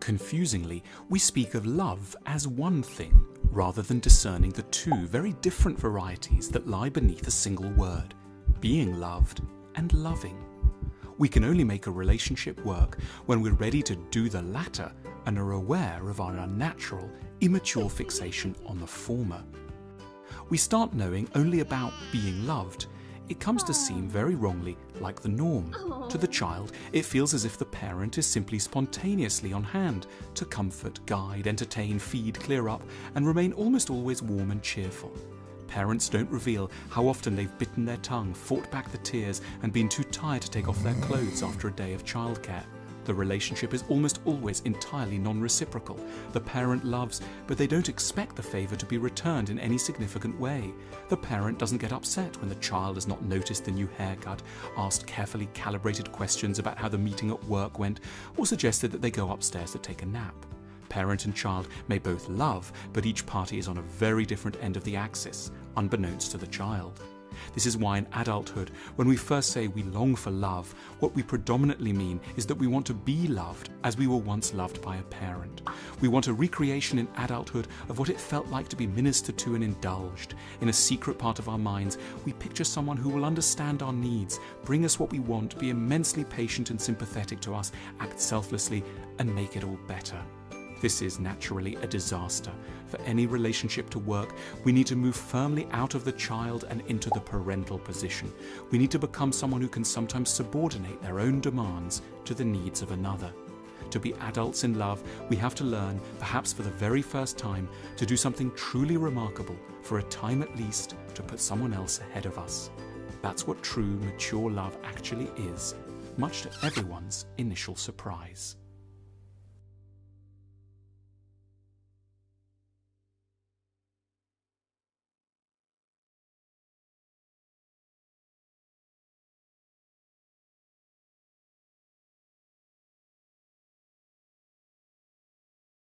Confusingly, we speak of love as one thing, rather than discerning the two very different varieties that lie beneath a single word: being loved and loving. We can only make a relationship work when we're ready to do the latter and are aware of our unnatural, immature fixation on the former. We start knowing only about being loved. It comes to seem very wrongly like the norm. To the child, it feels as if the parent is simply spontaneously on hand to comfort, guide, entertain, feed, clear up, and remain almost always warm and cheerful. Parents don't reveal how often they've bitten their tongue, fought back the tears, and been too tired to take off their clothes after a day of childcare. The relationship is almost always entirely non-reciprocal. The parent loves, but they don't expect the favour to be returned in any significant way. The parent doesn't get upset when the child has not noticed the new haircut, asked carefully calibrated questions about how the meeting at work went, or suggested that they go upstairs to take a nap. Parent and child may both love, but each party is on a very different end of the axis, unbeknownst to the child. This is why in adulthood, when we first say we long for love, what we predominantly mean is that we want to be loved as we were once loved by a parent. We want a recreation in adulthood of what it felt like to be ministered to and indulged. In a secret part of our minds, we picture someone who will understand our needs, bring us what we want, be immensely patient and sympathetic to us, act selflessly, and make it all better. This is naturally a disaster. For any relationship to work, we need to move firmly out of the child and into the parental position. We need to become someone who can sometimes subordinate their own demands to the needs of another. To be adults in love, we have to learn, perhaps for the very first time, to do something truly remarkable, for a time at least, to put someone else ahead of us. That's what true, mature love actually is, much to everyone's initial surprise.